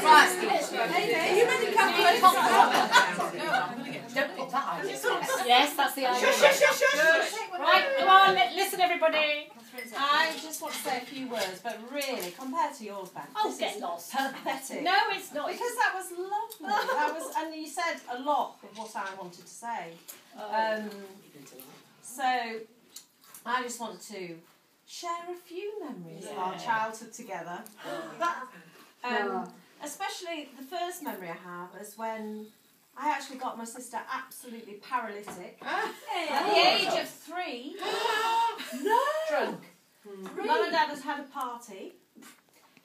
Right. You meant to come to a top. Don't put that on. Yes, that's the idea. Shush. Right, come on, listen everybody. I just want to say a few words, but really, compared to yours, Ben, Oh, this get is lost. pathetic. No, it's not. Because that was lovely. And you said a lot of what I wanted to say. So I just wanted to share a few memories of our childhood together. Especially the first memory I have is when I actually got my sister absolutely paralytic at the age of 3. No. Drunk. Mum and Dad had a party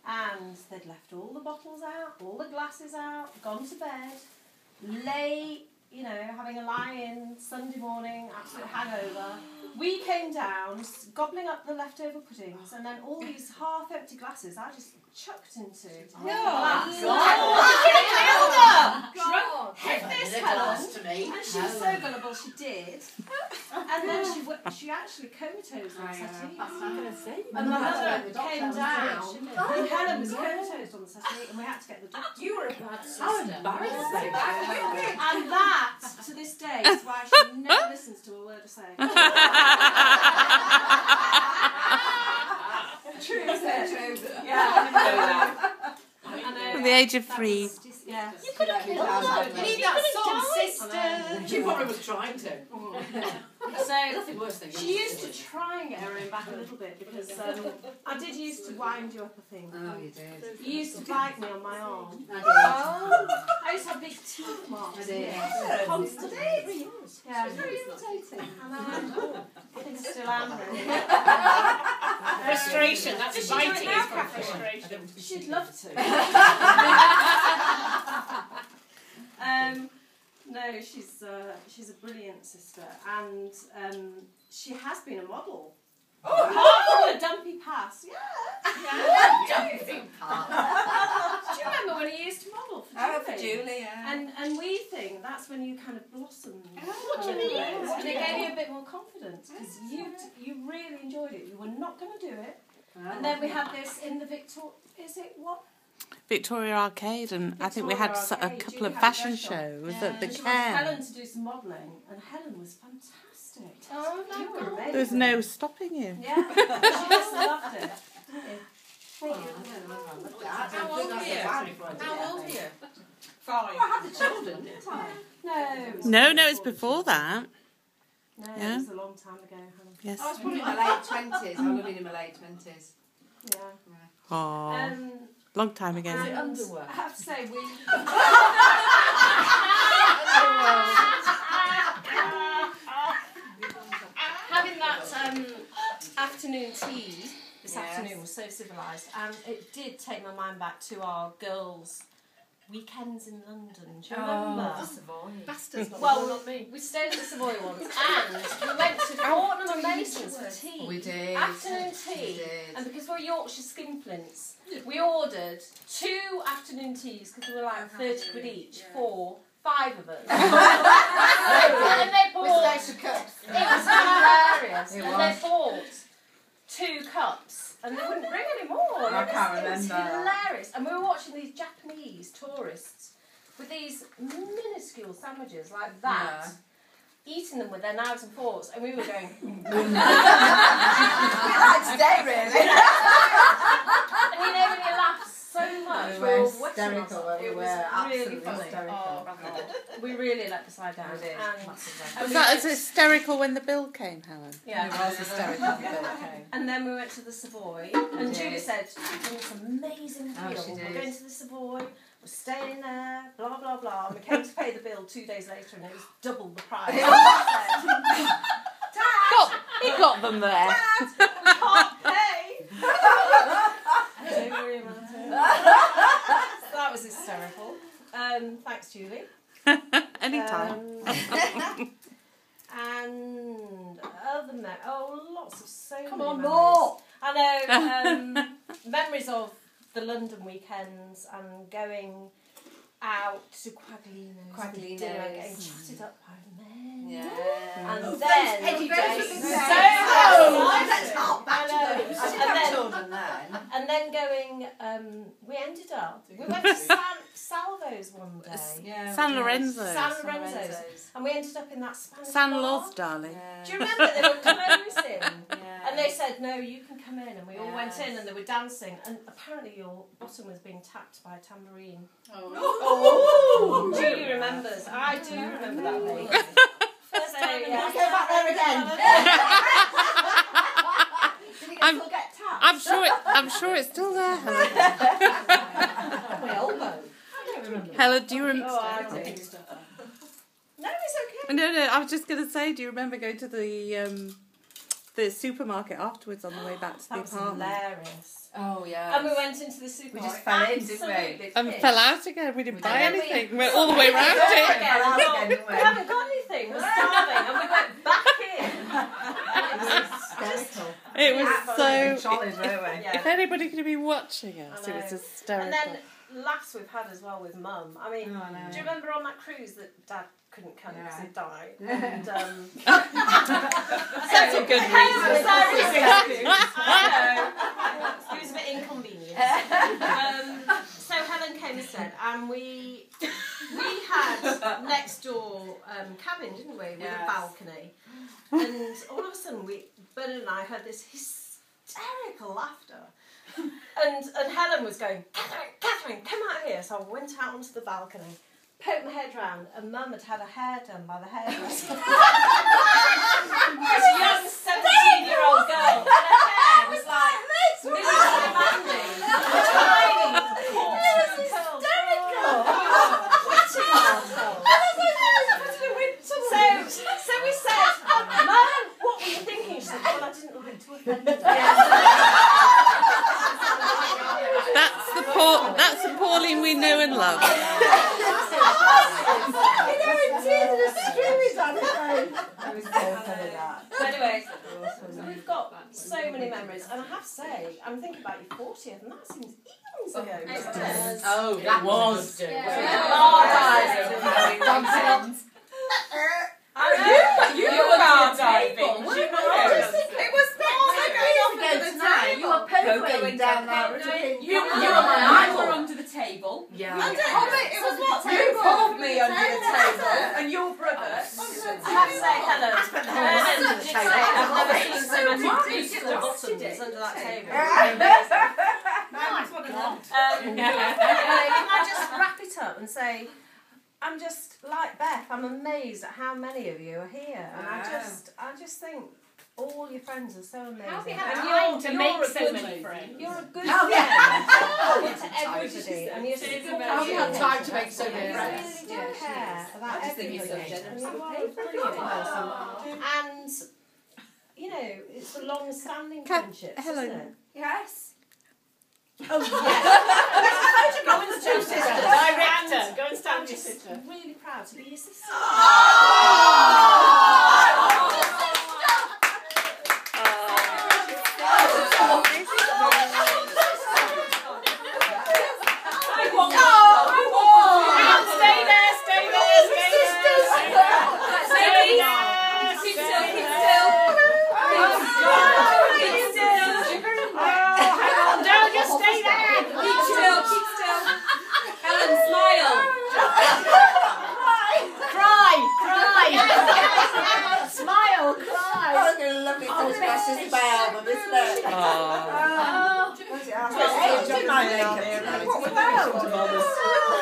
and they'd left all the bottles out, all the glasses out, gone to bed, lay, having a lie-in Sunday morning, absolute hangover. We came down, gobbling up the leftover puddings, and then all these half-empty glasses I just chucked into. Hit this Helen, and she was so gullible she did. And then she actually comatose on the settee. And my mother came down, and Helen was comatose on the settee, and we had to get the doctor. You were a bad sister. Oh, embarrassing. And that, to this day, is why she never listens to a word I say. True, isn't it? True. Yeah. From the age of 3. Yeah. You could have killed her. You need that song, sister. She probably was trying to. So she used to try and get her own back a little bit because I did used to wind you up, I think. Oh, you did. You used to bite me on my arm. I did. I used to have big teeth marks. I did. Constantly. Yeah, it was very irritating. And I think I still am really. Frustration, that's biting is from frustration. She'd love to. No, she's a brilliant sister, and she has been a model. Apart from a dumpy pass, Dumpy pass. Do you remember when he used to model for Julie? Oh, for Julie, yeah. And we think that's when you kind of blossomed. What do you mean? And it gave you a bit more confidence because you really enjoyed it. You were not going to do it. And then we had this in the Victoria Arcade, and I think we had a couple of fashion shows at the She wanted camp. Helen to do some modelling, and Helen was fantastic. Oh, You were amazing. There was no stopping you. Yeah, she just loved it, didn't you? How old are you? How old are you? 5. I had the children, didn't I? No, it's before that. No, Yeah. it was a long time ago, Helen. Yes. I was probably in my late 20s. I would have been in my late 20s. Yeah. Oh, long time ago. And underwear? I have to say, we... Having that afternoon tea this afternoon was so civilised, and it did take my mind back to our girls' weekends in London. Do you remember? Bastards. Well, not me. We stayed at the Savoy once, and we went to Fortnum and Mason's for tea. We did. Afternoon tea. We did. And because we're Yorkshire skinflints, we ordered 2 afternoon teas because they were like 30 quid each for 5 of us. And they bought... It was hilarious. And they bought 2 cups. And they wouldn't bring any more. I can't It was remember. hilarious. And we were watching these Japanese tourists with these minuscule sandwiches like that, eating them with their knives and forks, and we were going... Like today, really. And when you laugh so much, we were hysterical. It was really funny. Hysterical. We really let the side down. Was that as hysterical when the bill came, Helen? Yeah. It was hysterical. And then we went to the Savoy, and Julie said, "We're doing this amazing deal. We're going to the Savoy, we're staying there, blah, blah, blah." And we came to pay the bill 2 days later, and it was double the price. He got them there. We can't pay. Don't worry about it. So that was hysterical. Thanks, Julie. Anytime. And other than that, lots of Come many on, memories. more. I know, memories of the London weekends and going out to Quaglino's, dinner and getting chatted up by men. Yeah. And then... Petty days. That's not bad. I didn't have children then. And then going, we ended up We went to Salvo's one day. Yeah, San Lorenzo. San Lorenzo's. And we ended up in that Spanish San bar. Loz, darling. Yeah. Do you remember they were closing? Yeah. And they said, no, you can come in. And we all went Yes. in and they were dancing. And apparently your bottom was being tapped by a tambourine. Oh. Julie remembers. I do remember that lady. First time in Go my back there again. Did you I'm- still get tapped? I'm sure it's still there, Helen. My elbow. I don't remember. Helen, do you remember? Oh, I do. No, it's okay. No, I was just going to say, do you remember going to the supermarket afterwards on the way back to the That was apartment? hilarious. Oh, yeah. And we went into the supermarket. We just fell in, didn't we? Absolutely And pissed. fell out again. We didn't buy did. anything. We went all the way round it. Again, Fell out again, didn't we we? haven't got anything. We're starving. And we went back in. Hysterical. It was so. Solid, weren't we? Yeah. If anybody could have been watching us, I it was know. hysterical. And then laughs we've had as well with Mum. I mean, Oh, I know. do you remember on that cruise that Dad couldn't come because he died? Yeah. And That's a good reason. I know. It was a bit inconvenient. So Helen came instead, and we had next door cabin, didn't we, with a Yes. balcony. And all of a sudden, Bernard and I heard this hysterical laughter. And Helen was going, Catherine, come out here. So I went out onto the balcony, poked my head round, and Mum had had her hair done by the hairdresser. This young 17-year-old girl, and her hair was like Millie Mandy, tiny, coarse, curls. So we said, Mum, what were you thinking? She said, well, I didn't like to offend her. That's the Pauline we know and love. Anyway, we've got so many memories, and I have to say, I'm thinking about your 40th, and that seems eons ago. Doesn't it? Oh, that was. You were car diving. It was tonight. You were pogoing down that routine. You were under the table. Yeah. It was what? You pulled me under the table. And your brother. I have to say, Helen, I've I've never seen so many boots bottoms under that table. Can I just wrap it up and say, I'm just like Beth. I'm amazed at how many of you are here, and I just think all your friends are so amazing. How have you And had you're- time to you're make a so good- many friends? You're a good Oh, friend yeah. to everybody, and you're super How have you had time to make so many You friends? really do care about I just think you're so everybody. generous. And you are a brilliant person. And you know, it's a long-standing friendship, Helen. isn't it? Yes. Oh yes. Go and stand with your sister. Director. Go and stand I'm with your just sister. really proud to be your sister. This is my album, isn't it? Oh. Oh,